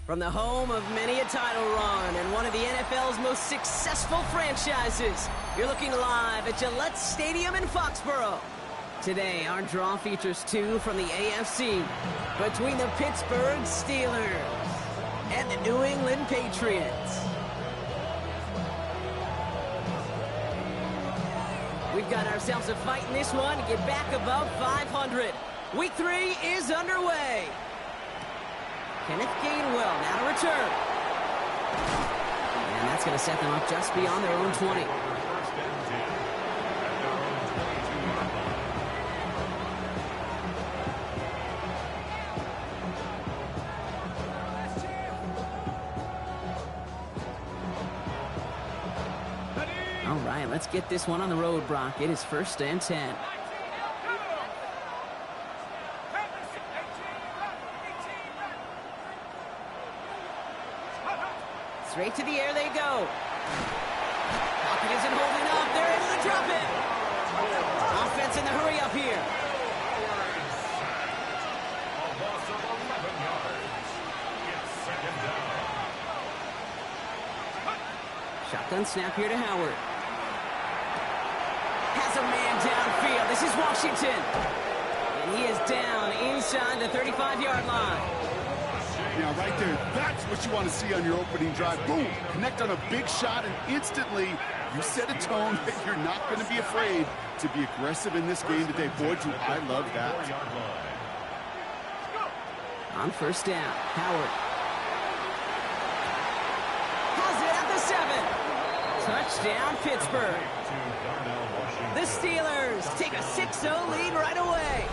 From the home of many a title run and one of the NFL's most successful franchises, you're looking live at Gillette Stadium in Foxborough. Today, our draw features two from the AFC between the Pittsburgh Steelers and the New England Patriots. We've got ourselves a fight in this one to get back above 500. Week 3 is underway. Kenneth Gainwell now to return. And that's going to set them up just beyond their own 20. All right, let's get this one on the road, Brock. It is 1st and 10. Straight to the air they go. Pocket isn't holding up. They're able to drop it. Offense in the hurry up here. Shotgun snap here to Howard. Has a man downfield. This is Washington. And he is down inside the 35-yard line. Now, right there, that's what you want to see on your opening drive. Boom! Connect on a big shot, and instantly you set a tone that you're not going to be afraid to be aggressive in this game today. Boy, do I love that. On 1st down, Howard. Has it at the 7. Touchdown, Pittsburgh. The Steelers take a 6-0 lead right away.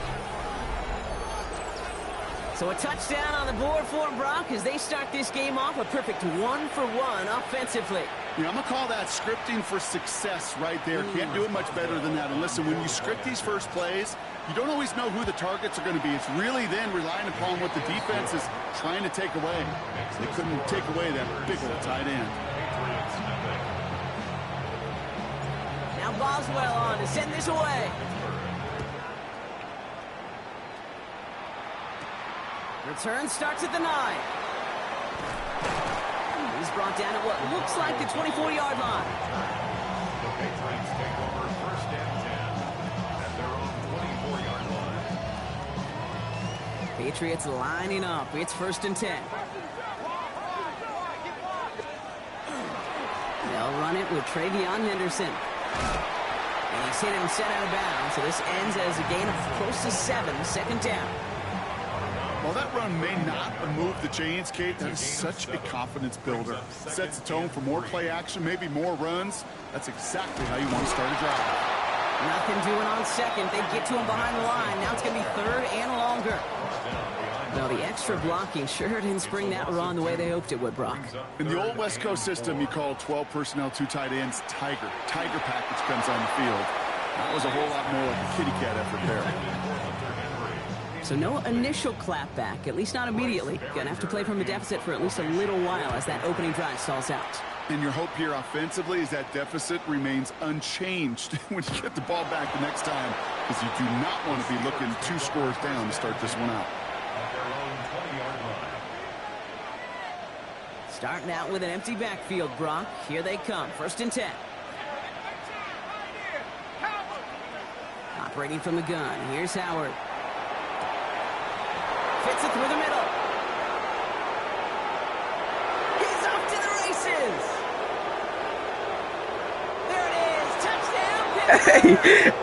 So a touchdown on the board for them, Brock, as they start this game off a perfect 1-for-1 offensively. Yeah, I'm going to call that scripting for success right there. Can't do it much better than that. And listen, when you script these first plays, you don't always know who the targets are going to be. It's really then relying upon what the defense is trying to take away. They couldn't take away that big old tight end. Now Boswell on to send this away. Return starts at the 9. He's brought down at what looks like the 24-yard line. The Patriots take over 1st and 10 at their own 24-yard line. Patriots lining up. It's 1st and 10. They'll run it with Travion Henderson. And he's hit him set out of bounds. So this ends as a gain of close to 7, 2nd down. While that run may not have moved the chains, Kate, that is such a confidence builder. Sets the tone for more play action, maybe more runs. That's exactly how you want to start a drive. Nothing doing on 2nd. They get to him behind the line. Now it's going to be 3rd and longer. Now the extra blocking sure didn't spring that run the way they hoped it would, Brock. In the old West Coast system, you call 12 personnel, 2 tight ends, Tiger. Tiger package comes on the field. That was a whole lot more like a kitty cat effort there. So no initial clapback, at least not immediately. Gonna have to play from a deficit for at least a little while as that opening drive stalls out. And your hope here offensively is that deficit remains unchanged when you get the ball back the next time, because you do not want to be looking 2 scores down to start this one out. Starting out with an empty backfield, Brock. Here they come, 1st and 10. Operating from the gun, here's Howard. Fits it through the middle. He's off to the races. There it is. Touchdown.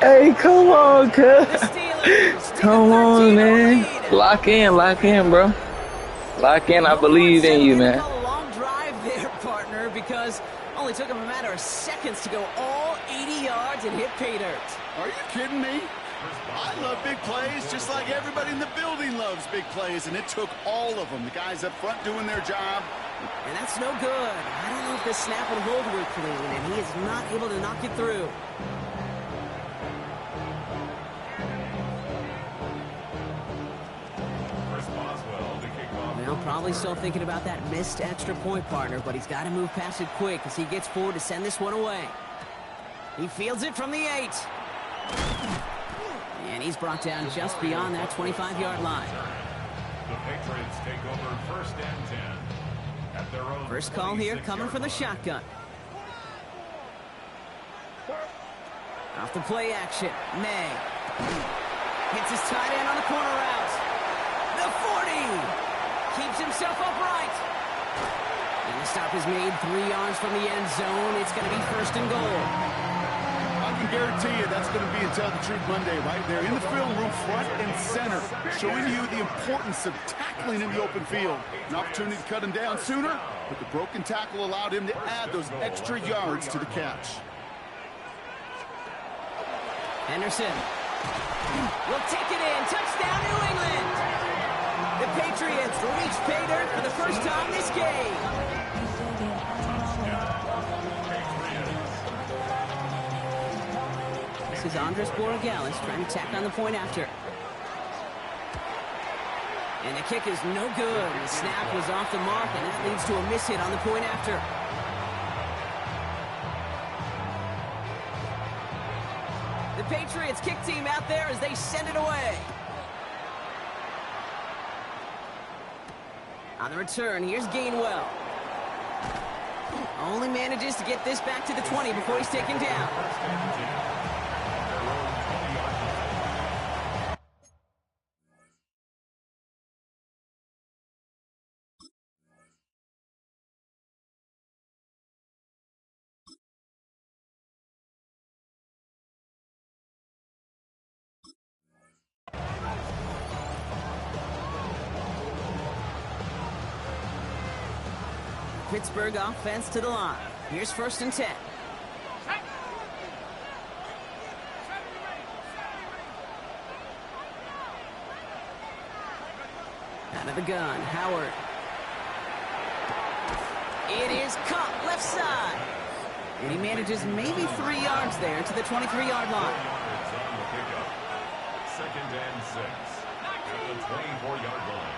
Hey, come on, cuz. The Steelers Come on, man. Lock in, bro. Lock in. I believe in you, man. A long drive there, partner, because only took him a matter of seconds to go all 80 yards and hit pay dirt. Are you kidding me? I love big plays, just like everybody in the building loves big plays, and it took all of them. The guys up front doing their job. And that's no good. I don't know if the snap and hold were clean, and he is not able to knock it through. Well, probably still thinking about that missed extra point, partner, but he's got to move past it quick as he gets forward to send this one away. He fields it from the 8. And he's brought down just beyond that 25-yard line. The Patriots take over 1st and 10 at their own First call here coming from the 26-yard shotgun. Off the play action. May. Hits his tight end on the corner route. The 40. Keeps himself upright. And the stop is made 3 yards from the end zone. It's going to be first and goal. I can guarantee you that's going to be a Tell the Truth Monday right there in the film room, front and center, showing you the importance of tackling in the open field. An opportunity to cut him down sooner, but the broken tackle allowed him to add those extra yards to the catch. Henderson will take it in. Touchdown, New England. The Patriots reach pay dirt for the first time this game. This is Andres Borregales trying to tack on the point after. And the kick is no good. The snap was off the mark, and that leads to a miss hit on the point after. The Patriots kick team out there as they send it away. On the return, here's Gainwell. Only manages to get this back to the 20 before he's taken down. Pittsburgh offense to the line. Here's first and 10. Out of the gun, Howard. It is caught left side. And he manages maybe 3 yards there to the 23-yard line. Second and 6 at the 24-yard line.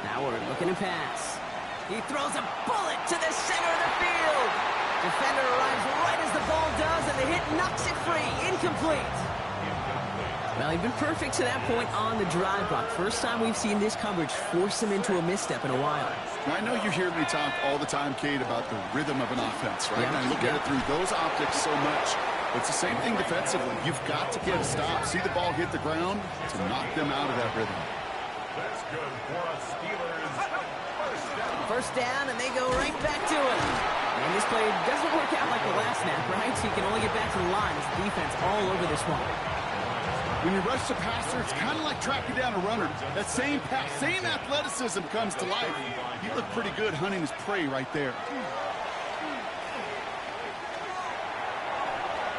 Howard looking to pass. He throws a bullet to the center of the field. Defender arrives right as the ball does, and the hit knocks it free. Incomplete. Well, he'd been perfect to that point on the drive block. First time we've seen this coverage force him into a misstep in a while. Now, I know you hear me talk all the time, Kate, about the rhythm of an offense, right? Yeah. And I look at it through those optics so much. It's the same thing defensively. You've got to get a stop, see the ball hit the ground to knock them out of that rhythm. That's good for us Steelers. First down, and they go right back to it. And this play doesn't work out like the last snap, right? So he can only get back to the line as the defense all over this one. When you rush the passer, it's kind of like tracking down a runner. That same pass, same athleticism comes to life. He looked pretty good hunting his prey right there.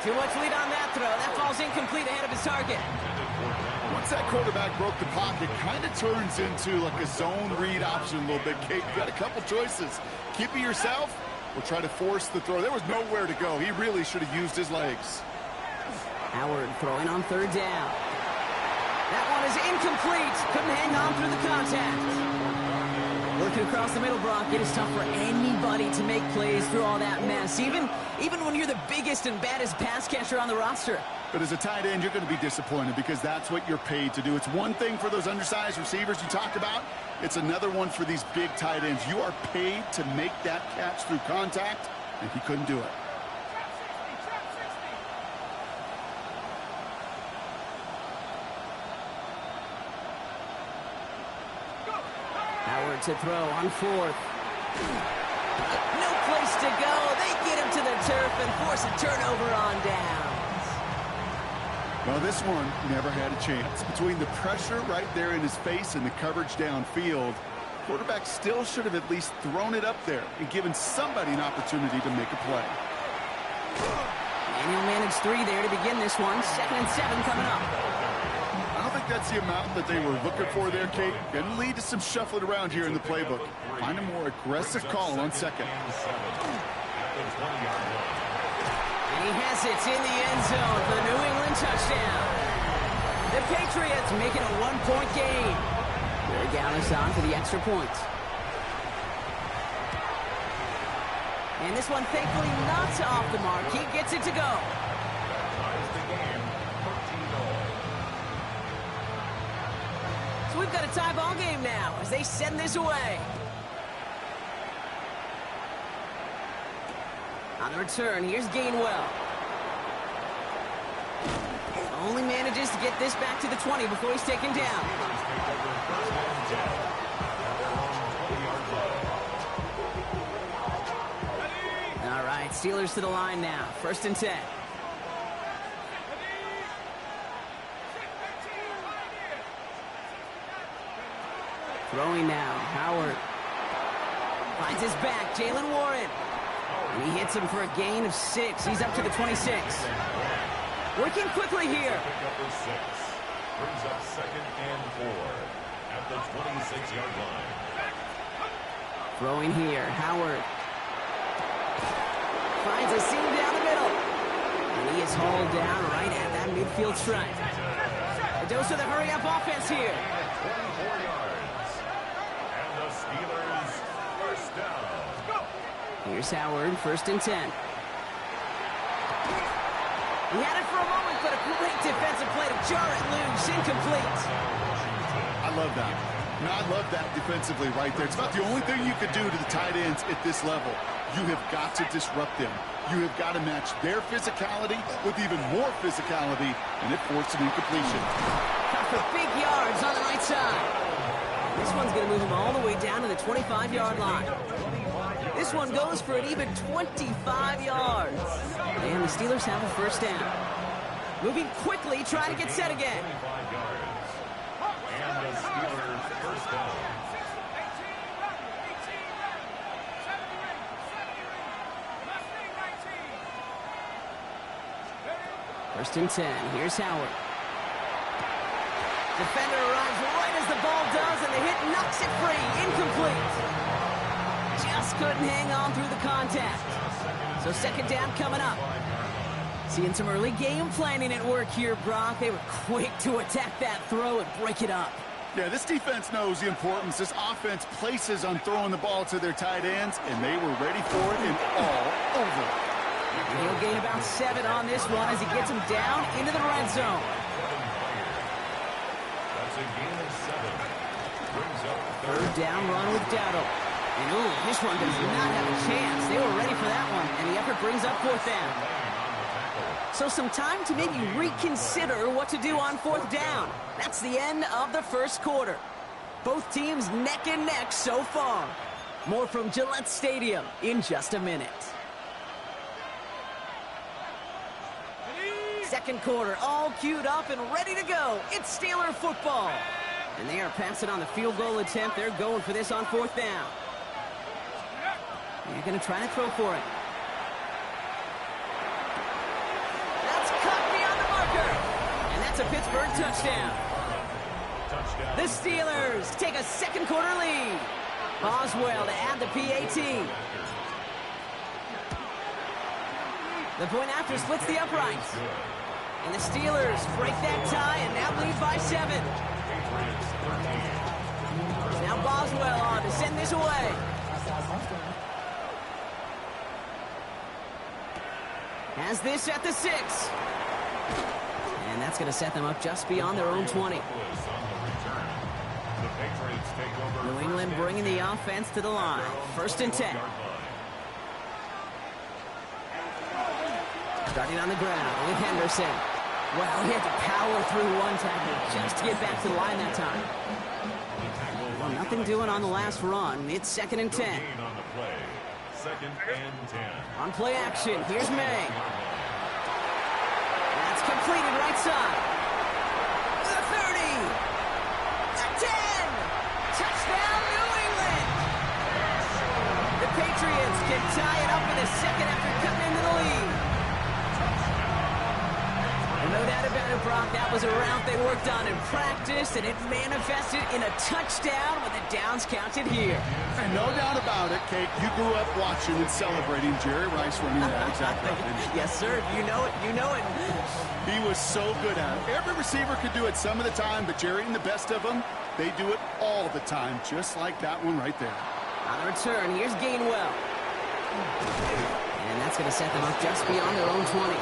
Too much lead on that throw. That falls incomplete ahead of his target. Once that quarterback broke the pocket, kind of turns into like a zone read option a little bit, Kate. You got a couple choices. Keep it yourself or try to force the throw. There was nowhere to go. He really should have used his legs. Howard throwing on third down. That one is incomplete. Couldn't hang on through the contact. Working across the middle, Brock, it is tough for anybody to make plays through all that mess, even when you're the biggest and baddest pass catcher on the roster. But as a tight end, you're going to be disappointed because that's what you're paid to do. It's one thing for those undersized receivers you talked about. It's another one for these big tight ends. You are paid to make that catch through contact, and he couldn't do it. Howard to throw on fourth. No place to go. They get him to the turf and force a turnover on downs. Well, this one never had a chance. Between the pressure right there in his face and the coverage downfield, quarterback still should have at least thrown it up there and given somebody an opportunity to make a play. And he'll manage 3 there to begin this one. 2nd and 7 coming up. I don't think that's the amount that they were looking for there, Kate. Going to lead to some shuffling around here in the playbook. Find a more aggressive call on second. And he has it in the end zone for the New England touchdown. The Patriots making a 1-point game. Borregales on for the extra point. And this one, thankfully, not off the mark. He gets it to go. Ties the game, 13-all. So we've got a tie ball game now as they send this away. On the return, here's Gainwell. Only manages to get this back to the 20 before he's taken down. All right, Steelers to the line now. 1st and 10. Throwing now, Howard. Finds his back, Jalen Warren. And he hits him for a gain of 6. He's up to the 26. Working quickly here. Pick up the 6. Brings up 2nd and 4 at the 26-yard line. Throwing here, Howard. Finds a seam down the middle. And he is hauled down right at that midfield stripe. A dose of the hurry-up offense here. 24 yards. And the Steelers first down. Here's Howard, 1st and 10. He had it for a moment, but a great defensive play to jar it loose. Incomplete. I love that. No, I love that defensively right there. It's about the only thing you could do to the tight ends at this level. You have got to disrupt them. You have got to match their physicality with even more physicality, and it forced an incompletion. Cut for big yards on the right side. This one's going to move him all the way down to the 25-yard line. This one goes for an even 25 yards. And the Steelers have a 1st down. Moving quickly, trying to get set again. 25 yards. And the Steelers first down. 1st and 10. Here's Howard. Defender arrives right as the ball does, and the hit knocks it free. Incomplete. Just couldn't hang on through the contact. So 2nd down coming up. Seeing some early game planning at work here, Brock. They were quick to attack that throw and break it up. Yeah, this defense knows the importance this offense places on throwing the ball to their tight ends, and they were ready for it and all over. And he'll gain about 7 on this one as he gets him down into the red zone. That's a gain of 7. Brings up 3rd down run with Dowdle. And ooh, this one does not have a chance. They were ready for that one, and the effort brings up 4th down. So some time to maybe reconsider what to do on 4th down. That's the end of the 1st quarter. Both teams neck and neck so far. More from Gillette Stadium in just a minute. 2nd quarter, all queued up and ready to go. It's Steeler football. And they are passing on the field goal attempt. They're going for this on 4th down. They're going to try to throw for it. That's cut beyond the marker. And that's a Pittsburgh touchdown. The Steelers take a 2nd quarter lead. Boswell to add the PAT. The point after splits the uprights. And the Steelers break that tie and now lead by 7. Now Boswell on to send this away. Has this at the 6. And that's going to set them up just beyond their own 20. New England bringing the offense to the line. 1st and 10. Starting on the ground with Henderson. Well, he had to power through one tackle just to get back to the line that time. Well, nothing doing on the last run. It's 2nd and 10. 2nd and 10. On play action, here's May. That's completed right side. The 30. The 10. Touchdown, New England. The Patriots can tie it up in a second after cutting into the lead. No doubt about it, Brock. That was a route they worked on in practice, and it manifested in a touchdown with the downs counted here. And no doubt about it, Kate, you grew up watching and celebrating Jerry Rice running that exact route. Yes, sir. You know it. You know it. He was so good at it. Every receiver could do it some of the time, but Jerry and the best of them, they do it all the time, just like that one right there. On the return, here's Gainwell. And that's going to set them up just beyond their own 20.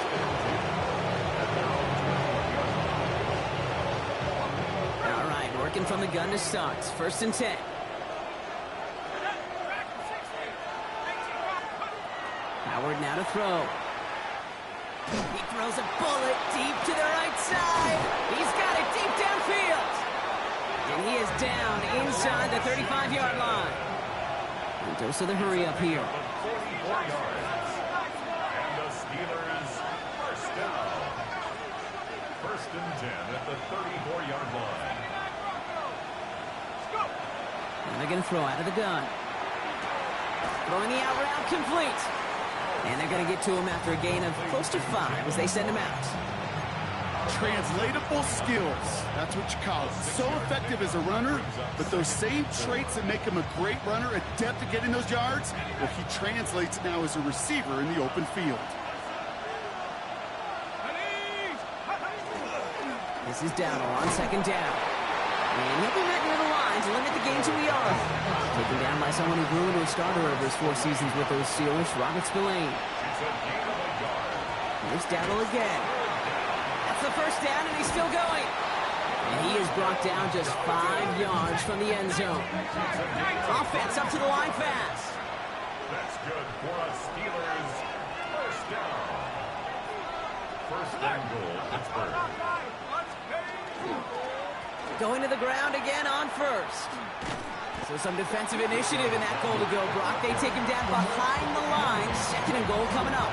All right, working from the gun to start. 1st and 10. Howard now to throw. He throws a bullet deep to the right side. He's got it deep downfield. And he is down inside the 35-yard line. And dose of the hurry up here. 44 yards. And the Steelers first down. 1st and 10 at the 34-yard line. And they're going to throw out of the gun. Throwing the out route complete. And they're going to get to him after a gain of close to 5 as they send him out. Translatable skills. That's what you call it. So effective as a runner, but those same traits that make him a great runner, adept at getting those yards, well, he translates now as a receiver in the open field. This is Dowdle on 2nd down. And he'll be right near the line to limit the game to a yard. Taken down by someone who grew into a starter over his 4 seasons with those Steelers, Robert Spillane. Here's Dowdle again. That's the 1st down, and he's still going. And he is brought down just 5 yards from the end zone. Offense up to the line fast. That's good for a Steelers first down. 1st and goal, Pittsburgh. Going to the ground again on 1st. So some defensive initiative in that goal to go, Brock. They take him down behind the line. 2nd and goal coming up.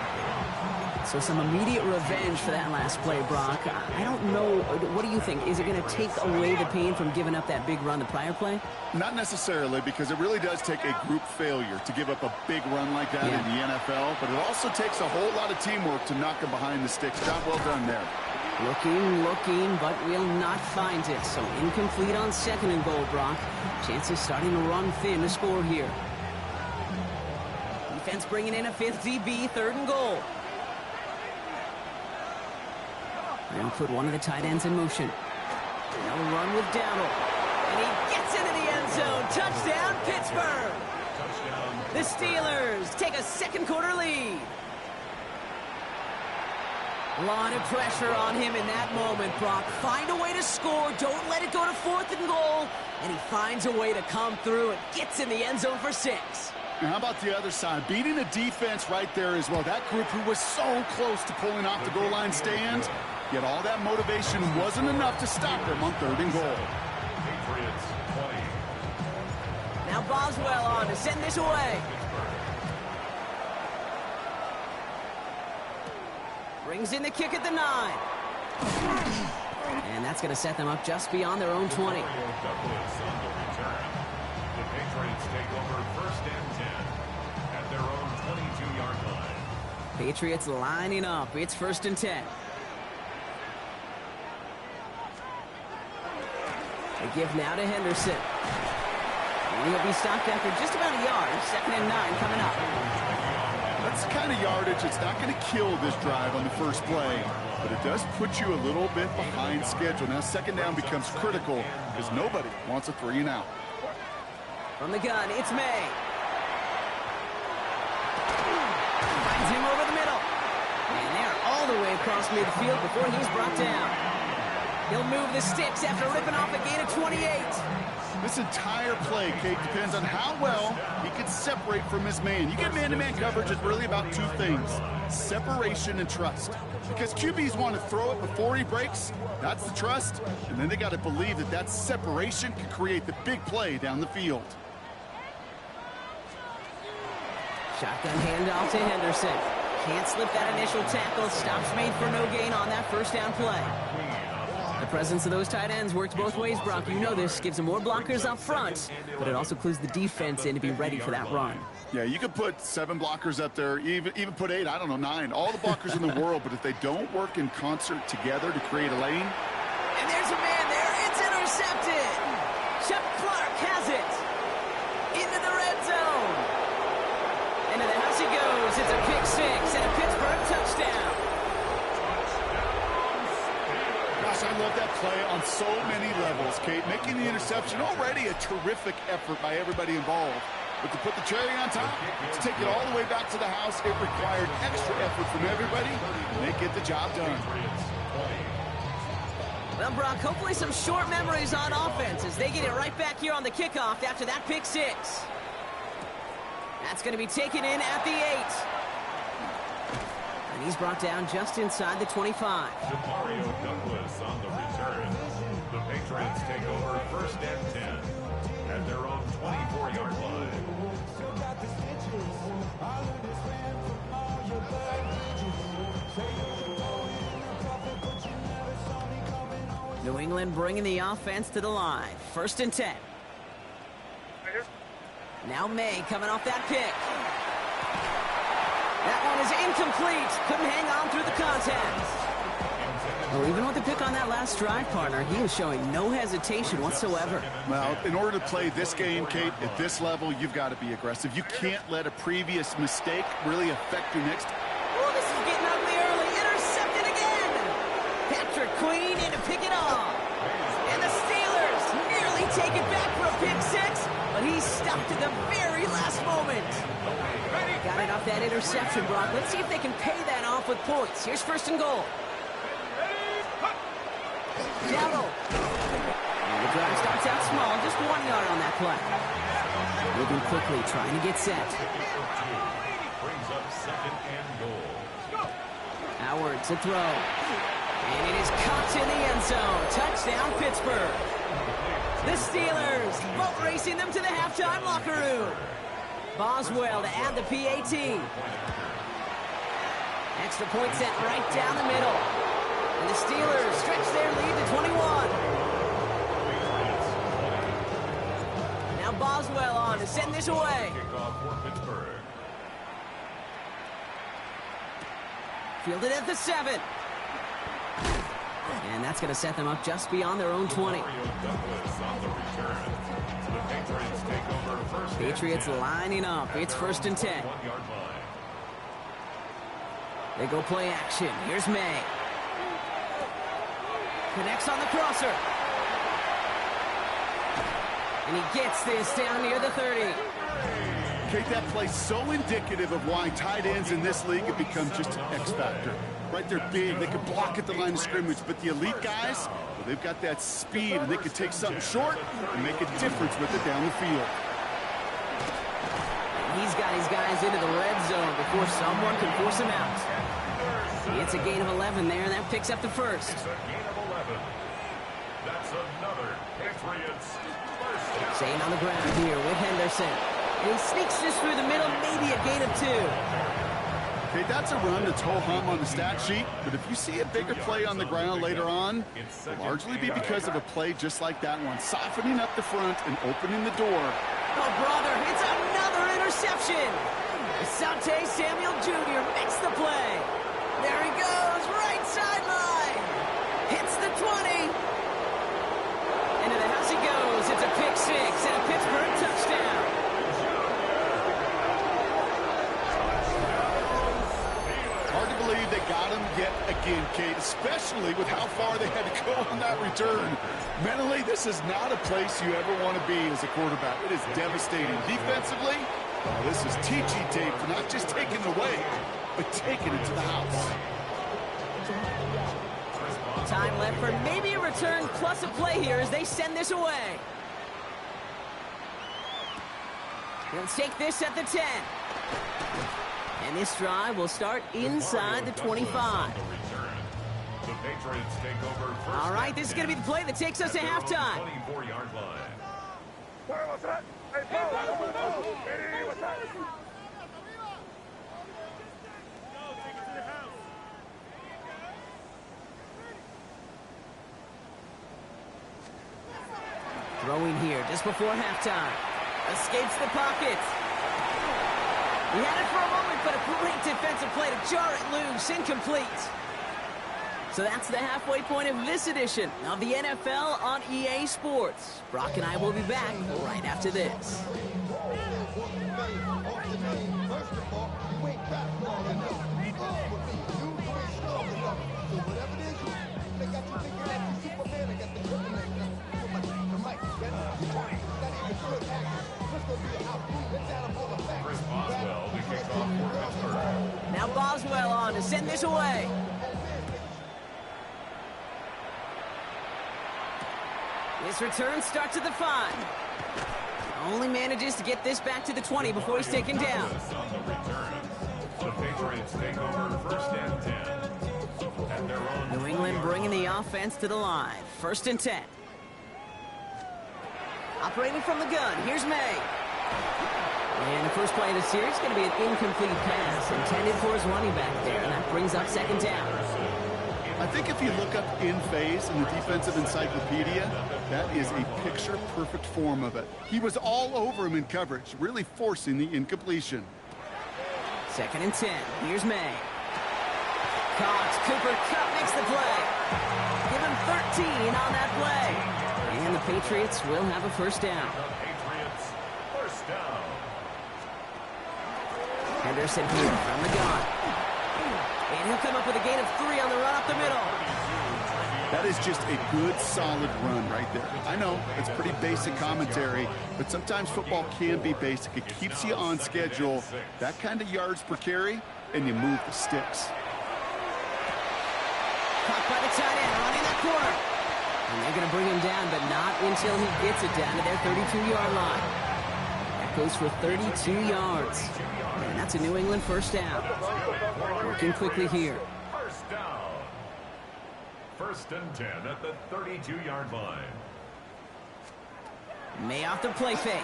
So some immediate revenge for that last play, Brock. I don't know. What do you think? Is it going to take away the pain from giving up that big run the prior play? Not necessarily, because it really does take a group failure to give up a big run like that in the NFL, but it also takes a whole lot of teamwork to knock him behind the sticks. Job well done there. Looking, but will not find it. So incomplete on 2nd and goal, Brock. Chances starting to run thin to score here. Defense bringing in a 5th DB, 3rd and goal. They'll put one of the tight ends in motion. They'll run with Dowdle. And he gets into the end zone. Touchdown, Pittsburgh. The Steelers take a 2nd quarter lead. A lot of pressure on him in that moment, Brock. Find a way to score. Don't let it go to 4th and goal. And he finds a way to come through and gets in the end zone for 6. And how about the other side? Beating a defense right there as well. That group who was so close to pulling off the goal line stand, yet all that motivation wasn't enough to stop them on 3rd and goal. Patriots 20. Now Boswell on to send this away. Brings in the kick at the 9. And that's going to set them up just beyond their own 20. Douglas on the return. The Patriots take over 1st and 10 at their own 22-yard line. Patriots lining up. It's 1st and 10. They give now to Henderson. And he'll be stopped after just about a yard. 2nd and 9 coming up. That's the kind of yardage it's not going to kill this drive on the first play, but it does put you a little bit behind schedule. Now 2nd down becomes critical because nobody wants a 3 and out. From the gun, it's May. Finds him over the middle. And they're all the way across midfield before he's brought down. He'll move the sticks after ripping off a gain of 28. This entire play, Kate, depends on how well he can separate from his man. You get man-to-man coverage, it's really about 2 things, separation and trust. Because QBs want to throw it before he breaks, that's the trust, and then they got to believe that that separation can create the big play down the field. Shotgun handoff to Henderson. Can't slip that initial tackle. Stops made for no gain on that 1st down play. The presence of those tight ends works both ways, Brock. You know this. Gives them more blockers up front, but it also clues the defense in to be ready for that run. Yeah, you could put 7 blockers up there, even put 8, I don't know, 9. All the blockers in the world, but if they don't work in concert together to create a lane. And there's a man there. It's intercepted. Chuck Clark has it. Into the red zone. Into the house he goes. It's a pick 6 and a Pittsburgh touchdown. Gosh, I love that play on so many levels, Kate. Making the interception, already a terrific effort by everybody involved. But to put the cherry on top, to take it all the way back to the house, it required extra effort from everybody, and they get the job done. Well, Brock, hopefully some short memories on offense as they get it right back here on the kickoff after that pick six. That's going to be taken in at the 8. And he's brought down just inside the 25. Mario Douglas on the return. The Patriots take over 1st and 10 at their own 24-yard line. New England bringing the offense to the line. 1st and 10. Now May coming off that pick. That one is incomplete. Couldn't hang on through the contact. Well, even with the pick on that last drive, partner, he was showing no hesitation whatsoever. Well, in order to play this game, Kate, at this level, you've got to be aggressive. You can't let a previous mistake really affect your next. Oh, this is getting ugly early. Intercepted again. Patrick Queen in to pick it off. And the Steelers nearly take it back for a pick six, but he stopped at the very last moment. Got it off that interception, Brock. Let's see if they can pay that off with points. Here's 1st and goal. Dowdle. And the drive starts out small, just 1 yard on that play. Moving quickly, trying to get set. Brings up 2nd and goal. Howard to throw. And it is caught in the end zone. Touchdown, Pittsburgh. The Steelers boat racing them to the halftime locker room. Boswell to add the PAT. Extra point set right down the middle. And the Steelers stretch their lead to 21. Now Boswell on to send this away. Kickoff for Pittsburgh. Fielded at the 7. And that's going to set them up just beyond their own 20. Mario Douglas on the return. The Patriots take over 1st. Patriots lining up. It's 1st and 10. 1-yard line. They go play action. Here's May. Connects on the crosser. And he gets this down near the 30. Kate, that play's so indicative of why tight ends in this league have become just an X factor. Right, they're big, they can block at the line of scrimmage, but the elite guys, well, they've got that speed, and they can take something short and make a difference with it down the field. He's got his guys into the red zone before someone can force him out. It's a gain of 11 there, and that picks up the 1st. It's a gain of 11. That's another Patriots first down. Staying on the ground here with Henderson. And he sneaks this through the middle, maybe a gain of 2. Okay, that's a run that's ho-hum on the stat sheet, but if you see a bigger play on the ground later on, it'll largely be because of a play just like that one, softening up the front and opening the door. Oh, brother, it's another interception. Asante Samuel Jr. makes the play. There he goes, right sideline. Hits the 20. Into the house he goes. It's a pick six and a Pittsburgh touchdown. Hard to believe they got him yet again, Kate, especially with how far they had to go on that return. Mentally, this is not a place you ever want to be as a quarterback. It is devastating. Defensively, this is teaching tape for not just taking it away, but taking it to the house. Time left for maybe a return plus a play here as they send this away. They'll take this at the 10. And this drive will start inside the 25. The Patriots take over first. All right, this is going to be the play that takes us to halftime. 24-yard line. What's that? Hey, hey, what's that? Throwing here just before halftime. Escapes the pocket. He had it for a moment, but a great defensive play to jar it loose. Incomplete. So that's the halfway point of this edition of the NFL on EA Sports. Brock and I will be back right after this. Let's go be out. to send this away. This return starts at the 5. Only manages to get this back to the 20 before he's taken down. On the return, the Patriots take over 1st and 10. At their own New England bringing the offense to the line. 1st and 10. Operating from the gun, here's May. And the first play of the series is going to be an incomplete pass intended for his running back there, and that brings up 2nd down. I think if you look up in phase in the defensive encyclopedia, that is a picture-perfect form of it. He was all over him in coverage, really forcing the incompletion. 2nd and 10. Here's May. Cox, Cooper Kupp makes the play. Give him 13 on that play. And the Patriots will have a 1st down. Patriots, 1st down. Henderson here from the gun. And he'll come up with a gain of 3 on the run up the middle. That is just a good, solid run right there. I know, it's pretty basic commentary, but sometimes football can be basic. It keeps you on schedule, that kind of yards per carry, and you move the sticks. Caught by the tight end, running that corner. And they're going to bring him down, but not until he gets it down to their 32-yard line. That goes for 32 yards. And that's a New England 1st down. Working quickly here. 1st down. 1st and 10 at the 32-yard line. May off the play fake.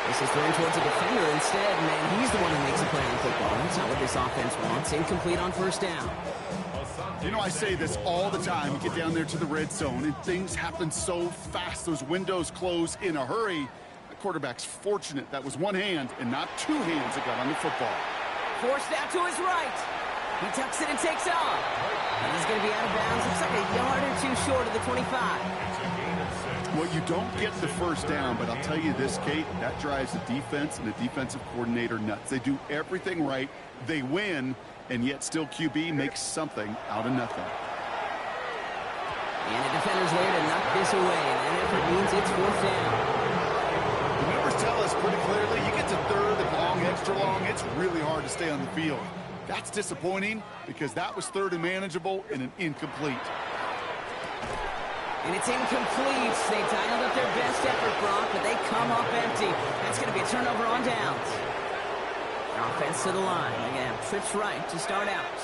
This is thrown towards a defender instead, man. He's the one who makes a play on the football. That's not what this offense wants. Incomplete on 1st down. You know, I say this all the time. You get down there to the red zone, and things happen so fast. Those windows close in a hurry. The quarterback's fortunate that was one hand and not 2 hands that got on the football. Forced out to his right. He tucks it and takes off. And he's going to be out of bounds. Looks like a yard or 2 short of the 25. Well, you don't get the 1st down, but I'll tell you this, Kate, that drives the defense and the defensive coordinator nuts. They do everything right. They win, and yet still QB makes something out of nothing. And the defender's there to knock this away. And that effort means it's 4th down. The numbers tell us pretty clearly, you get to 3rd and long, extra long, it's really hard to stay on the field. That's disappointing because that was 3rd and manageable and an incomplete. And it's incomplete. They dialed up their best effort, Brock, but they come up empty. That's going to be a turnover on downs. Offense to the line. They're going to have trips right to start out.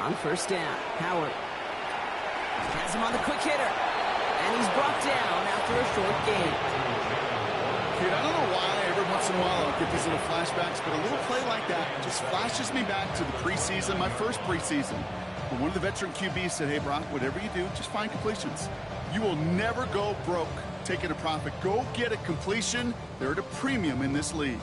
On 1st down, Howard has him on the quick hitter. And he's brought down after a short gain. Kid, I don't know why every once in a while I'll get these little flashbacks, but a little play like that just flashes me back to the preseason, my first preseason. When one of the veteran QBs said, hey, Brock, whatever you do, just find completions. You will never go broke taking a profit. Go get a completion. They're at a premium in this league.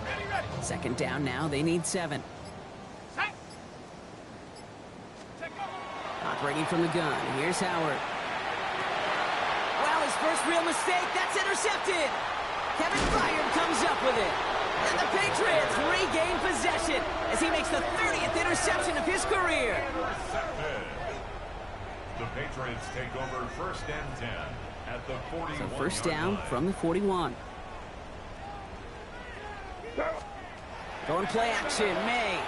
Ready. 2nd down now. They need 7. Operating from the gun. Here's Howard. Well, his first real mistake. That's intercepted. Kevin Byard comes up with it. And the Patriots regain possession as he makes the 30th interception of his career. Intercepted. The Patriots take over 1st and 10 at the 41. So 1st down from the 41. Going play action. May.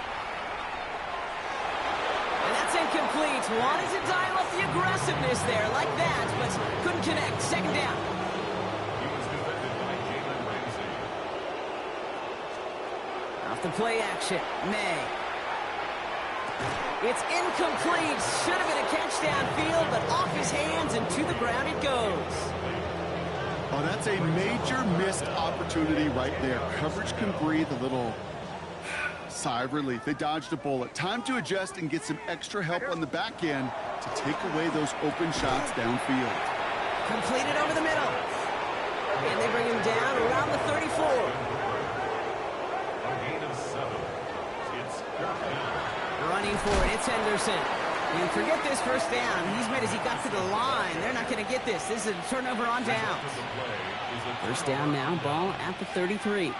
And that's incomplete. Wanted to dial up the aggressiveness there like that, but couldn't connect. 2nd down. He was defended by Jalen Ramsey. Off the play action. May. It's incomplete. Should have been a catch downfield, but off his hands and to the ground it goes. Oh, that's a major missed opportunity right there. Coverage can breathe a little sigh of relief. They dodged a bullet. Time to adjust and get some extra help on the back end to take away those open shots downfield. Completed over the middle. And they bring him down around the 34. A gain of 7. It's 3rd down. Running for it, it's Henderson. And forget this 1st down. He's made as he got to the line. They're not going to get this. This is a turnover on downs. 1st down now, ball at the 33.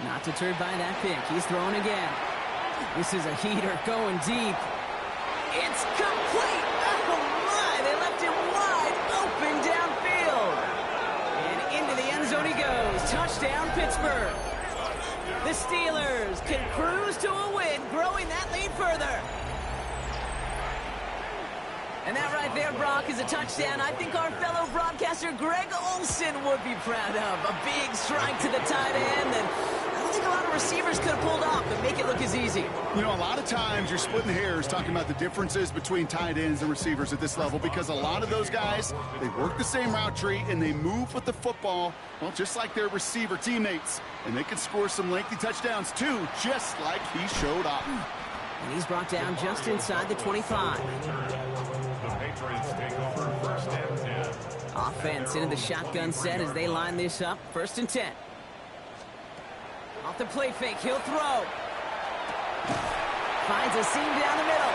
Not deterred by that pick. He's throwing again. This is a heater going deep. It's complete. Oh, my. They left him wide open downfield. And into the end zone he goes. Touchdown, Pittsburgh. The Steelers can cruise to a win, growing that lead further. And that right there, Brock, is a touchdown I think our fellow broadcaster Greg Olsen would be proud of. A big strike to the tight end, and I don't think a lot of receivers could have pulled off and make it look as easy. You know, a lot of times you're splitting hairs talking about the differences between tight ends and receivers at this level, because a lot of those guys, they work the same route tree and they move with the football, well, just like their receiver teammates. And they can score some lengthy touchdowns too, just like he showed up. And he's brought down just inside the 25. The Patriots take over 1st and 10. Offense into the shotgun set as they line this up. 1st and 10. Off the play fake, he'll throw. Finds a seam down the middle.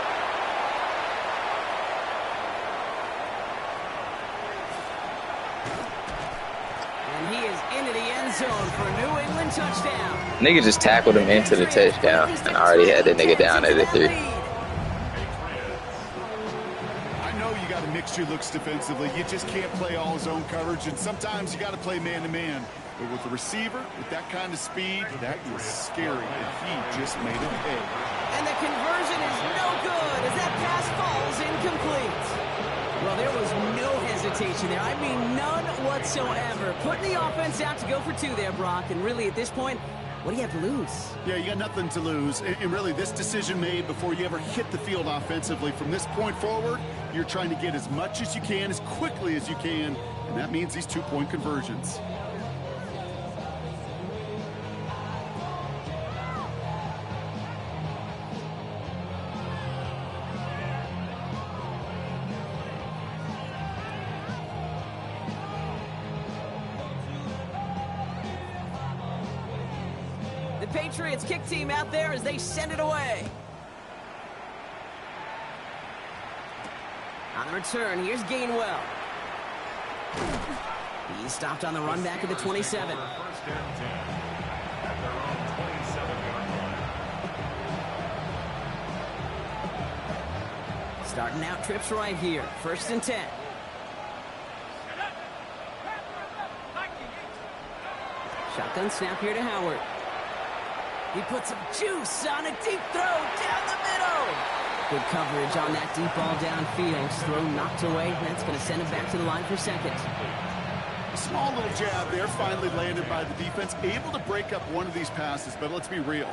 And he is into the end zone for a New England touchdown. Nigga just tackled him into the touchdown and already had that nigga down at the 3. I know you got to mix your looks defensively. You just can't play all zone coverage, and sometimes you got to play man-to-man. But with the receiver, with that kind of speed, that is scary, and he just made it pay. And the conversion is no good as that pass falls incomplete. Well, there was no hesitation there. I mean, none whatsoever. Putting the offense out to go for 2 there, Brock. And really, at this point, what do you have to lose? Yeah, you got nothing to lose. And really, this decision made before you ever hit the field offensively. From this point forward, you're trying to get as much as you can, as quickly as you can. And that means these 2-point conversions. Patriots kick team out there as they send it away. On the return, here's Gainwell. He stopped on the run back at the 27. 1st and 10 at their own 27-yard line. Starting out trips right here. 1st and 10. Shotgun snap here to Howard. He puts some juice on a deep throw down the middle. Good coverage on that deep ball downfield. Throw knocked away. That's going to send him back to the line for 2nd. A small little jab there, finally landed by the defense. Able to break up one of these passes, but let's be real.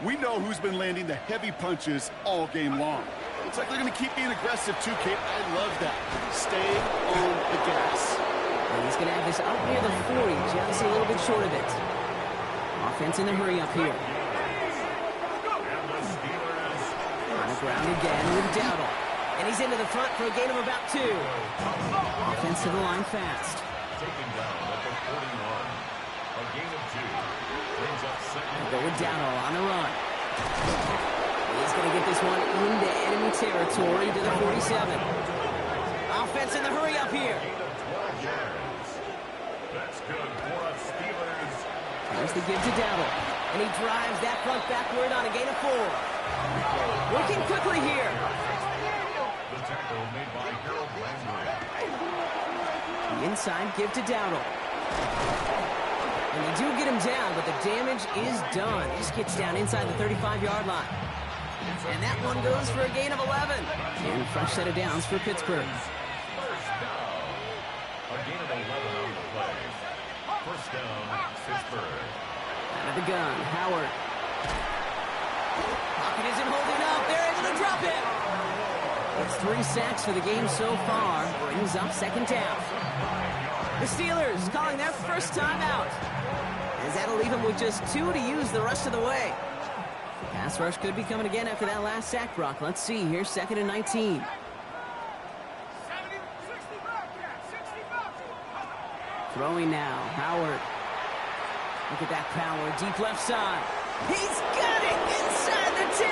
We know who's been landing the heavy punches all game long. Looks like they're going to keep being aggressive too, Kate. I love that. Stay on the gas. And he's going to have this up near the 40, just a little bit short of it. Offense in the hurry up here. On the ground again with Dowdle. And he's into the front for a gain of about 2. Offense to the line fast. Taken down at the 41. A gain of 2. Brings up 2nd. Go with Dowdle on the run. He's going to get this one into enemy territory to the 47. Offense in the hurry up here. Gain of 12 yards. That's good for us Steelers. There's the give to Dowdle. And he drives that front backward on a gain of 4. Working quickly here. The tackle made by Harold Landry. The inside give to Dowdle. And they do get him down, but the damage is done. He just gets down inside the 35-yard line. And that one goes for a gain of 11. And a fresh set of downs for Pittsburgh. 1st down. A gain of 11 on the play. 1st down, Pittsburgh. Out of the gun, Howard. Pocket isn't holding up. They're able to drop it. It's 3 sacks for the game so far. Brings up 2nd down. The Steelers calling their first time out. As that'll leave them with just 2 to use the rest of the way. Pass rush could be coming again after that last sack, Brock. Let's see. Here's 2nd and 19. Throwing now. Howard. Look at that power. Deep left side. He's got it inside the 10.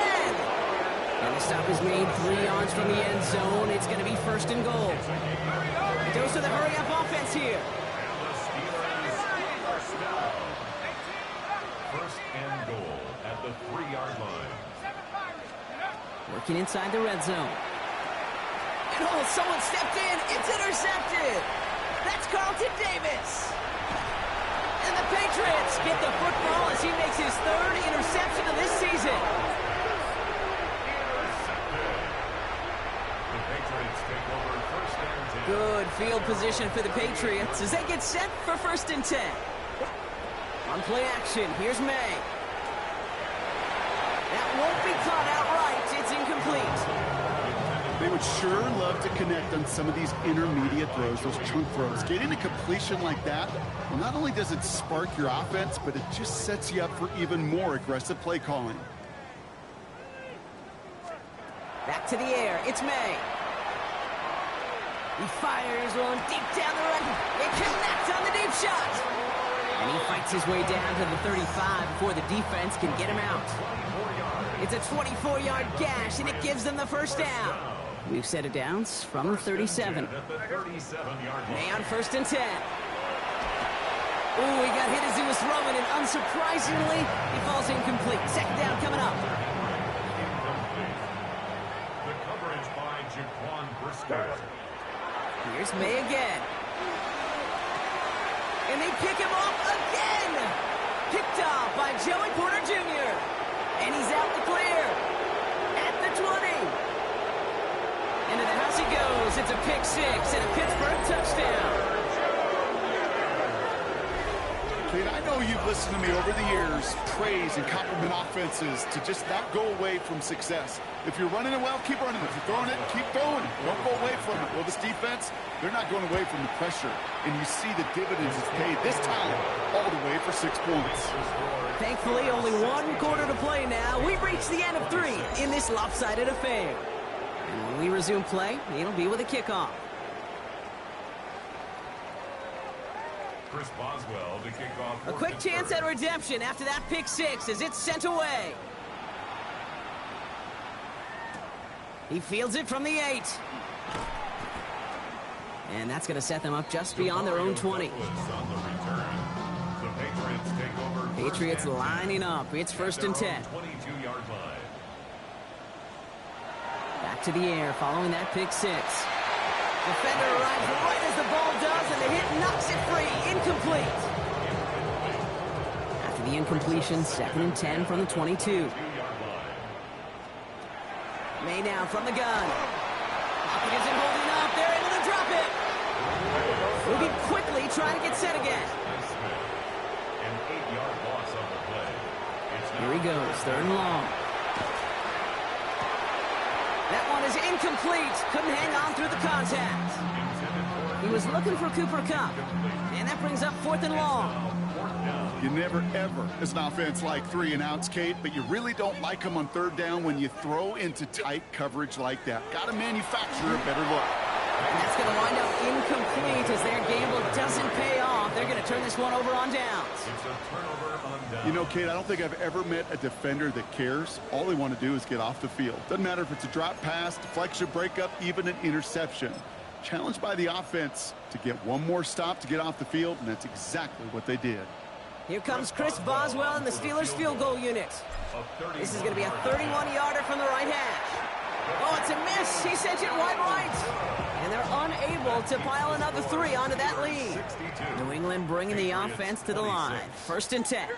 And the stop is made 3 yards from the end zone. It's going to be 1st and goal. It goes to the hurry-up offense here. first and goal at the 3-yard line. Working inside the red zone. And oh, someone stepped in. It's intercepted. That's Carlton Davis. And the Patriots get the football as he makes his 3rd interception of this season. Intercepted. The Patriots take over first and 10. Good field position for the Patriots as they get set for 1st and 10. On play action, here's May. That won't be caught outright. It's incomplete. They would sure love to connect on some of these intermediate throws, those chunk throws. Getting a completion like that, well, not only does it spark your offense, but it just sets you up for even more aggressive play calling. Back to the air. It's May. He fires one deep down the right. It connects on the deep shot. And he fights his way down to the 35 before the defense can get him out. It's a 24-yard gash, and it gives them the first down. We've set it downs from the 37. May on 1st and 10. Ooh, he got hit as he was throwing, and unsurprisingly, he falls incomplete. 2nd down coming up. The coverage by Jaquan Brisker. Here's May again. And they pick him off again. Picked off by Joey Porter Jr. And he's out the clear. At the 20. Into the house he goes. It's a pick 6 and a Pittsburgh touchdown. Kate, I know you've listened to me over the years praise and compliment offenses to just not go away from success. If you're running it well, keep running it. If you're throwing it, keep throwing it. Don't go away from it. Well, this defense, they're not going away from the pressure. And you see the dividends it's paid this time all the way for 6 points. Thankfully, only 1 quarter to play now. We've reached the end of 3 in this lopsided affair. And when we resume play, it'll be with a kickoff. Chris Boswell to kick off. A quick chance at redemption after that pick 6 as it's sent away. He fields it from the 8. And that's going to set them up just beyond their own 20. Patriots lining up. It's 1st and 10. 22-yard line. Back to the air following that pick 6. Defender arrives right as the ball does, and the hit knocks it free. Incomplete. After the incompletion, 2nd and 10 from the 22. May now from the gun. Pocket isn't holding up. They're able to drop it. Moving quickly, trying to get set again. An 8-yard loss on the play. Here he goes, 3rd and long. That one is incomplete. Couldn't hang on through the contact. He was looking for Cooper Kupp. And that brings up 4th and long. You never, ever, as an offense, like 3 and outs, Kate, but you really don't like them on 3rd down when you throw into tight coverage like that. Got to manufacture a better look. And that's going to wind up incomplete as their gamble doesn't pay off. They're going to turn this one over on downs. It's a turnover on downs. You know, Kate, I don't think I've ever met a defender that cares. All they want to do is get off the field. Doesn't matter if it's a drop pass, deflection, breakup, even an interception. Challenged by the offense to get one more stop to get off the field, and that's exactly what they did. Here comes Chris Boswell in the Steelers field goal unit. This is going to be a 31-yarder from the right hash. Oh, it's a miss. He sent it wide right. And they're unable to pile another 3 onto that lead. New England bringing the offense to the line. 1st and 10.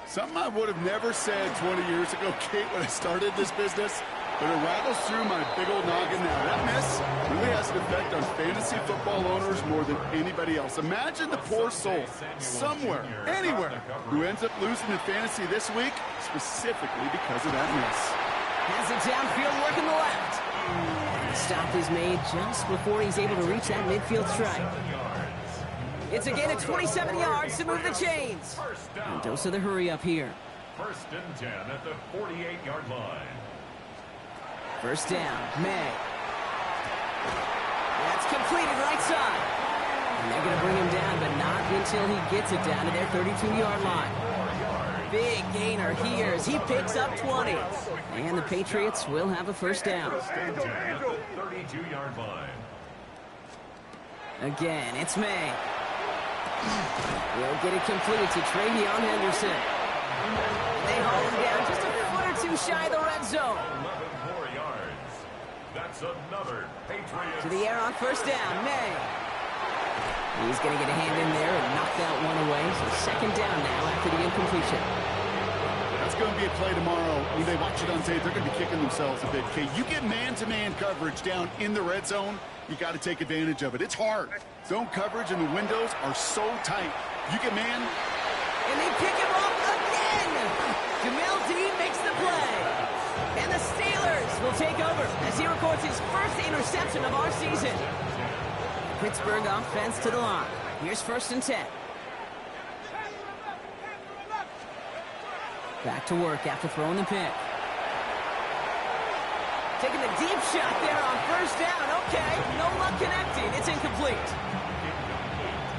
Something I would have never said 20 years ago, Kate, when I started this business, but it rattles through my big old noggin now. That miss really has an effect on fantasy football owners more than anybody else. Imagine the poor soul somewhere, anywhere, who ends up losing in fantasy this week specifically because of that miss. Has it downfield, working the left. The stop is made just before he's able to reach that midfield strike. It's a gain of 27 yards to move the chains. And dose of the hurry up here. 1st and 10 at the 48-yard line. 1st down, May. That's completed right side. And they're going to bring him down, but not until he gets it down to their 32-yard line. Big gainer here as he picks up 20. And the Patriots will have a 1st down. 32-yard line. Again, it's May. We'll get it complete to Travion Henderson. They haul him down just a foot or two shy of the red zone. 11 more yards. That's another Patriots. To the air on first down, May. He's going to get a hand in there and knock that one away. So second down now after the incompletion. That's going to be a play tomorrow. When they watch it on tape, they're going to be kicking themselves a bit. Okay, you get man-to-man coverage down in the red zone, you got to take advantage of it. It's hard. Zone coverage and the windows are so tight. You get man. And they pick him off again. Jamil Dean makes the play. And the Steelers will take over as he records his first interception of our season. Pittsburgh offense to the line. Here's 1st and 10. Back to work after throwing the pick. Taking the deep shot there on first down. Okay, no luck connecting. It's incomplete.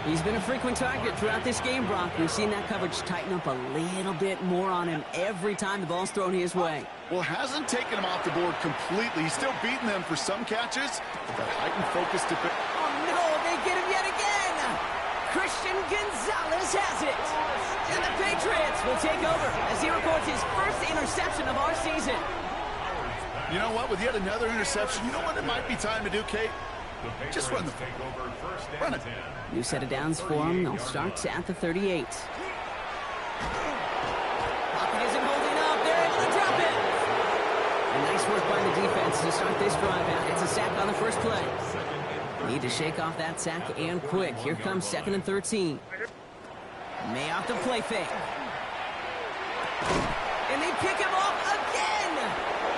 He's been a frequent target throughout this game, Brock. We've seen that coverage tighten up a little bit more on him every time the ball's thrown his way. Well, hasn't taken him off the board completely. He's still beating them for some catches. But that heightened focus to... Oh, no, they get him yet again. Christian Gonzalez has it. And the Patriots will take over as he records his first interception of our season. You know what? With yet another interception, you know what it might be time to do, Kate? Just run the run it. New set of downs for him. They'll start at the 38. Pocket isn't holding up. They're able to drop it. And nice work by the defense to start this drive out. It's a sack on the first play. Need to shake off that sack and quick. Here comes 2nd and 13. May off the play fake. And they pick him off again.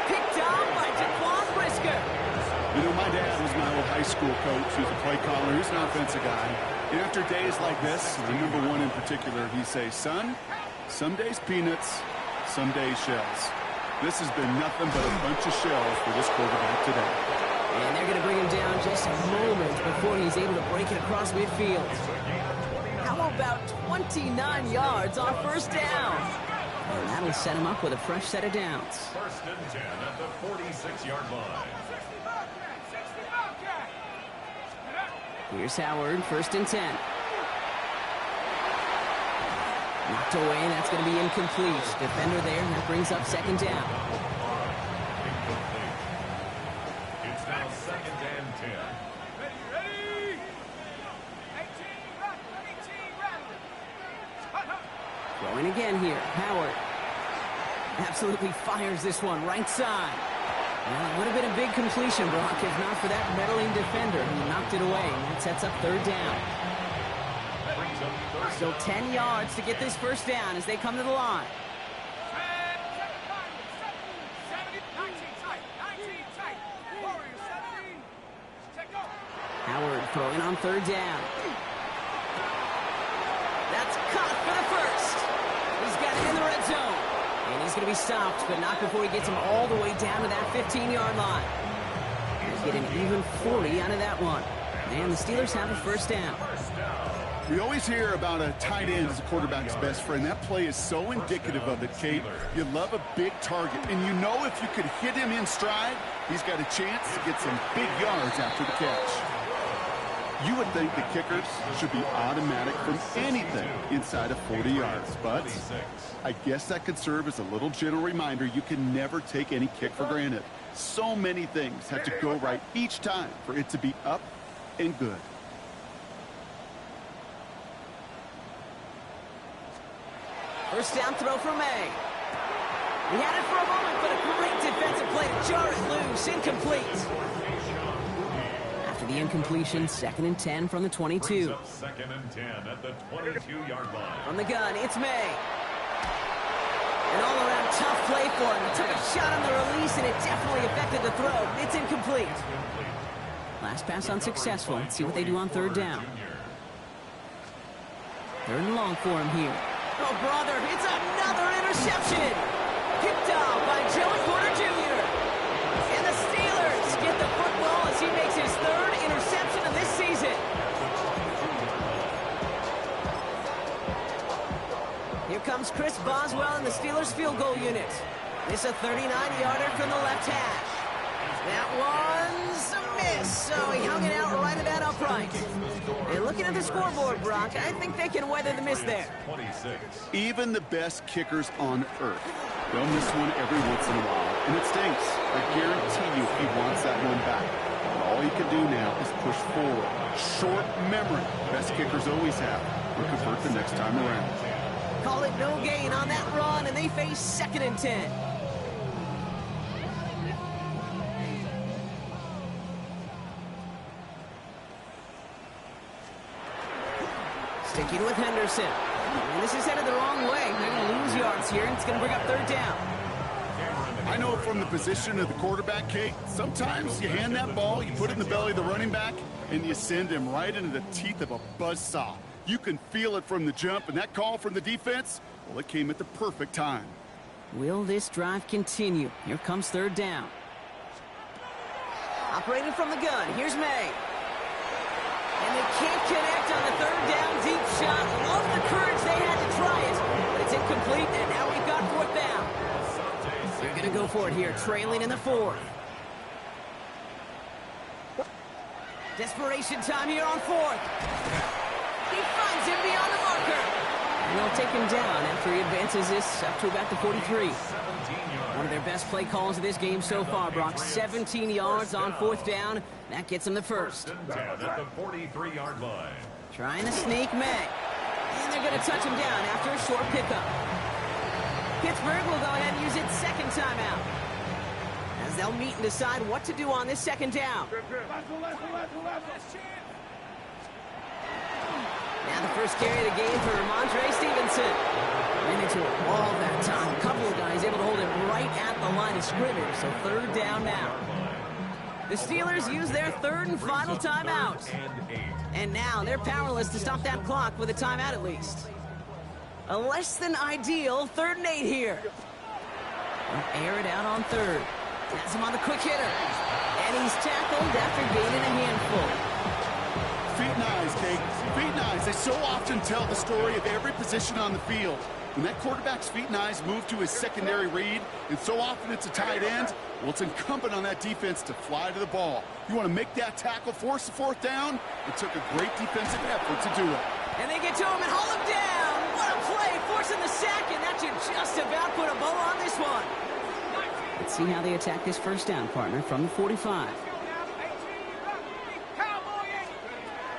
Picked off by Jaquan Brisker. You know, my dad was my old high school coach. He was a play caller. He was an offensive guy. And after days like this, I remember one in particular, he'd say, son, some days peanuts, some days shells. This has been nothing but a bunch of shells for this quarterback today. And they're going to bring him down just a moment before he's able to break it across midfield. How about 29 yards on first down? And that'll set him up with a fresh set of downs. 1st and 10 at the 46-yard line. Here's Howard, 1st and 10. Knocked away, that's going to be incomplete. Defender there, and that brings up 2nd down. It's now 2nd and 10. Ready? 18, Going again here, Howard. Absolutely fires this one, right side. Well, it would have been a big completion, Brock, if not for that meddling defender who knocked it away. And that sets up 3rd down. Still 10 yards to get this first down as they come to the line. Howard throwing on 3rd down. That's caught for the first. He's got it in the red zone. And he's going to be stopped, but not before he gets him all the way down to that 15-yard line. He'll get an even 40 out of that one. And the Steelers have a first down. We always hear about a tight end as a quarterback's best friend. That play is so indicative of it, Kate. You love a big target, and you know if you could hit him in stride, he's got a chance to get some big yards after the catch. You would think the kickers should be automatic from anything inside of 40 yards, but I guess that could serve as a little gentle reminder you can never take any kick for granted. So many things have to go right each time for it to be up and good. First down throw for May. He had it for a moment, but a great defensive play to jar it loose. Incomplete. After the incompletion, 2nd and 10 from the 22. 2nd and 10 at the 22-yard line. From the gun, it's May. An all-around tough play for him. He took a shot on the release, and it definitely affected the throw. It's incomplete. Last pass unsuccessful. Let's see what they do on 3rd down. 3rd and long for him here. Oh, brother, it's another interception. Picked off by Joey Porter Jr. And the Steelers get the football as he makes his 3rd interception of this season. Here comes Chris Boswell in the Steelers field goal unit. This a 39-yarder from the left hash. That one's a miss. So he hung it out right at that upright. And looking at the scoreboard, Brock, I think they can weather the miss there. 26. Even the best kickers on earth, they'll miss one every once in a while, and it stinks. I guarantee you he wants that one back. But all he can do now is push forward. Short memory, best kickers always have, or convert the next time around. Call it no gain on that run, and they face 2nd and 10. Sticking with Henderson. And this is headed the wrong way. They're going to lose yards here, and it's going to bring up 3rd down. I know from the position of the quarterback, Kate, sometimes you hand that ball, you put it in the belly of the running back, and you send him right into the teeth of a buzzsaw. You can feel it from the jump, and that call from the defense, well, it came at the perfect time. Will this drive continue? Here comes 3rd down. Operating from the gun, here's May. And they can't connect on the 3rd down deep shot. Love the courage they had to try it, but it's incomplete, and now we've got 4th down. They're going to go for it here, trailing in the 4th. Desperation time here on 4th. He finds him beyond the marker. And they'll take him down after he advances this up to about the 43. One of their best play calls of this game so far, Brock. 17 yards on 4th down. That gets them the first. At the 43-yard line. Trying to sneak May. And they're going to touch him down after a short pickup. Pittsburgh will go ahead and use its 2nd timeout, as they'll meet and decide what to do on this 2nd down. Now the first carry of the game for Ramondre Stevenson. Ran into a wall that time. A couple of guys able to hold him right at the line of scrimmage, so 3rd down now. The Steelers use their 3rd and final timeout. And now they're powerless to stop that clock with a timeout at least. A less than ideal 3rd and 8 here. They'll air it out on 3rd. Has him on the quick hitter. And he's tackled after gaining a handful. Feet and eyes, Kate. Feet and eyes. They so often tell the story of every position on the field. When that quarterback's feet and eyes move to his secondary read, and so often it's a tight end, well, it's incumbent on that defense to fly to the ball. You want to make that tackle, force the 4th down? It took a great defensive effort to do it. And they get to him and haul him down. What a play, forcing the sack, and that should just about put a bow on this one. Let's see how they attack this 1st down, partner, from the 45.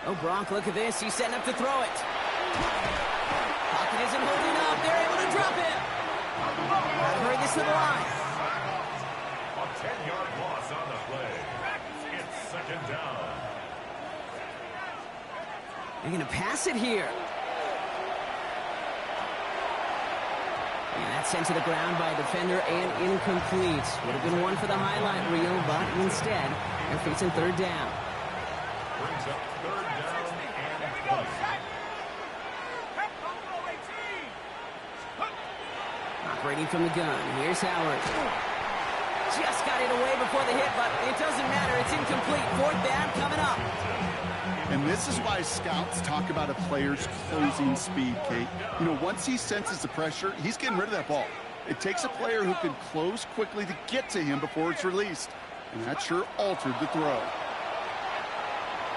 Oh, Brock, look at this. He's setting up to throw it. Pocket isn't holding up. They're able to drop him. Hurry this to the line. A 10-yard loss on the play. It's 2nd down. They're going to pass it here. And that's sent to the ground by a defender and incomplete. Would have been one for the highlight reel, but instead, they're facing 3rd down. Brings up 3rd down and 20. Operating from the gun, here's Howard. Just got it away before the hit, but it doesn't matter. It's incomplete. 4th down coming up. And this is why scouts talk about a player's closing speed, Kate. You know, once he senses the pressure, he's getting rid of that ball. It takes a player who can close quickly to get to him before it's released. And that sure altered the throw.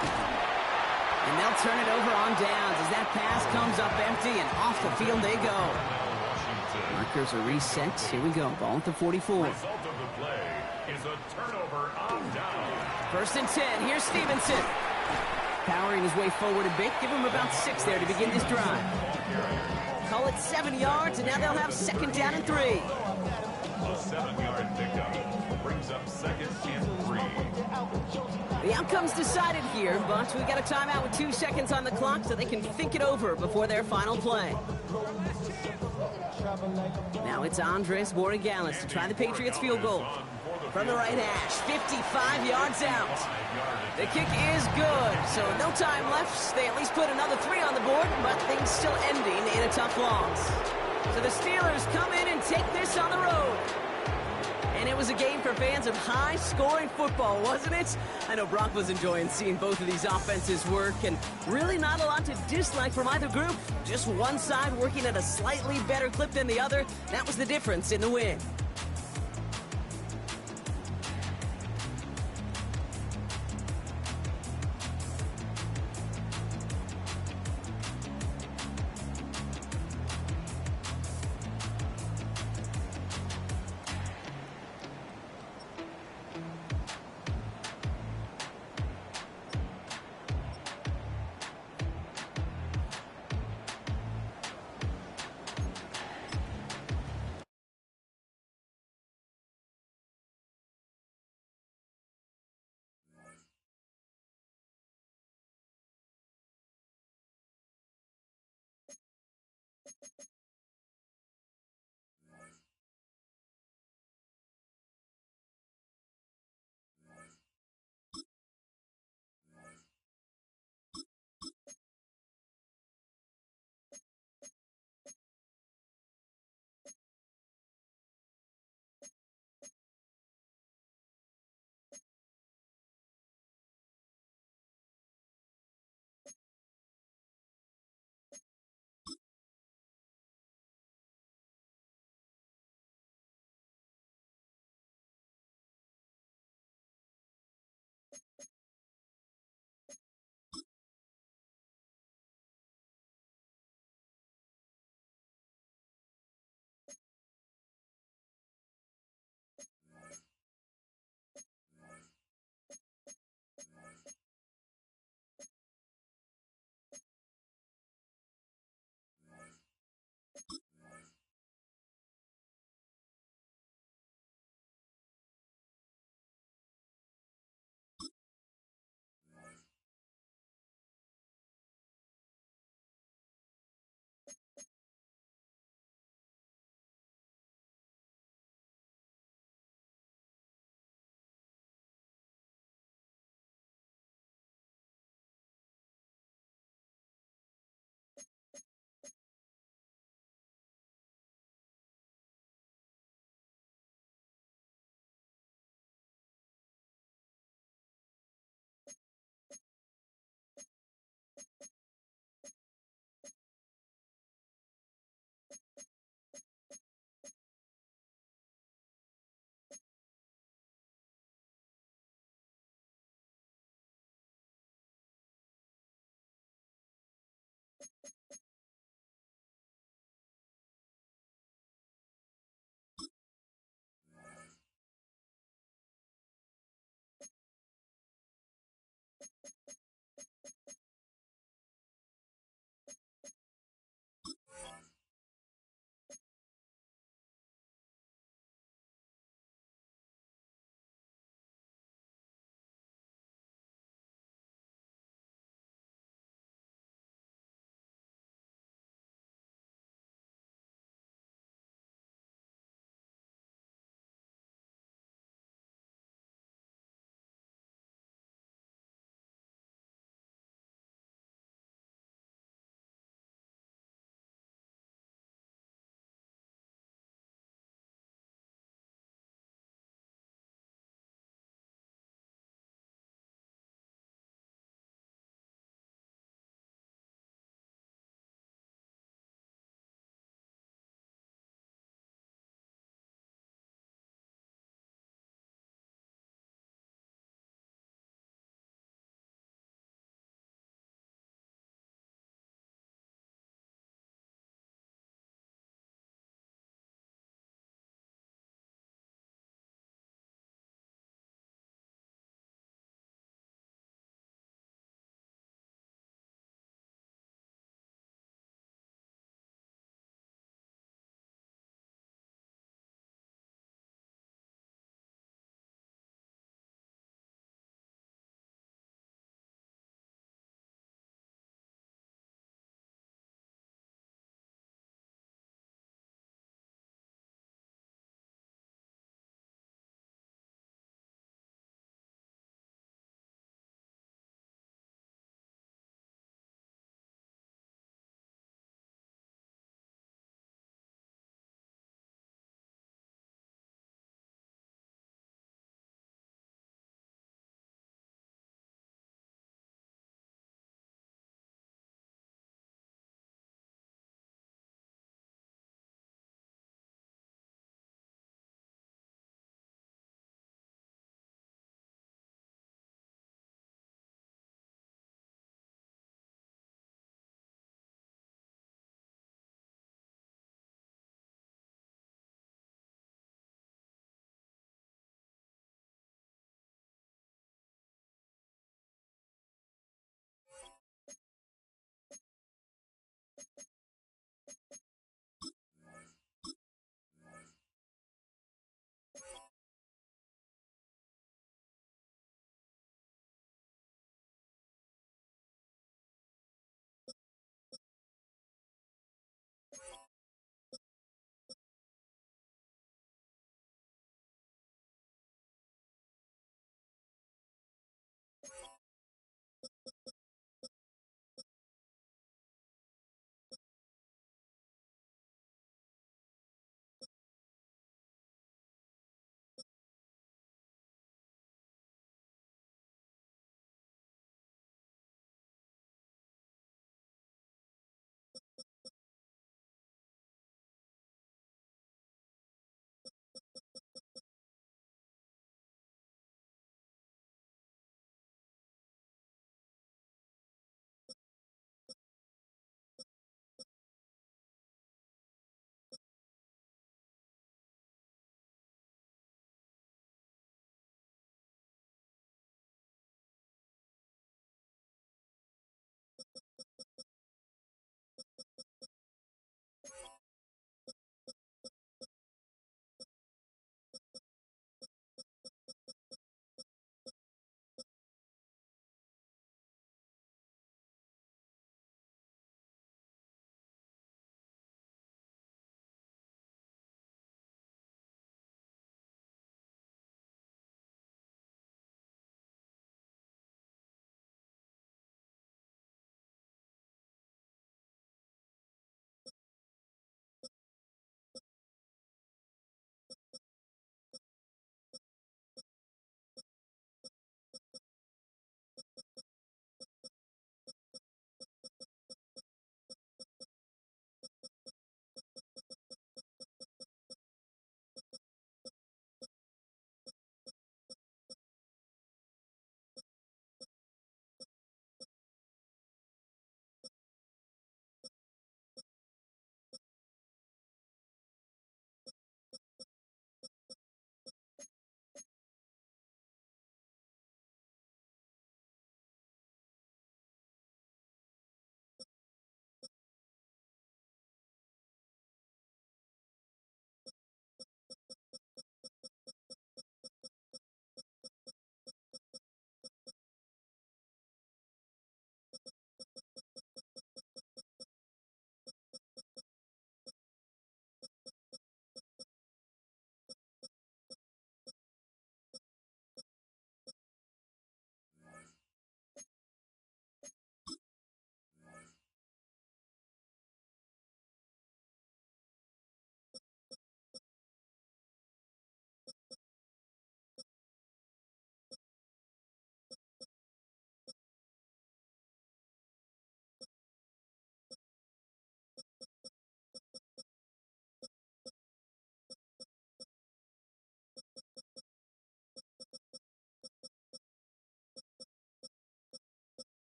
And they'll turn it over on downs as that pass comes up empty, and off the field they go. Markers are reset. Here we go. Ball at the 44. Result of the play is a turnover on down. 1st and 10. Here's Stevenson. Powering his way forward a bit. Give him about 6 there to begin this drive. Call it 7 yards, and now they'll have 2nd down and 3. A 7-yard pickup brings up 2nd and 3. The outcome's decided here, but we got a timeout with 2 seconds on the clock so they can think it over before their final play. Now it's Andres Borregales to try the Patriots field goal. From the right hash, 55 yards out. The kick is good, so no time left. They at least put another 3 on the board, but things still ending in a tough loss. So the Steelers come in and take this on the road. And it was a game for fans of high-scoring football, wasn't it? I know Brock was enjoying seeing both of these offenses work, and really not a lot to dislike from either group. Just one side working at a slightly better clip than the other. That was the difference in the win.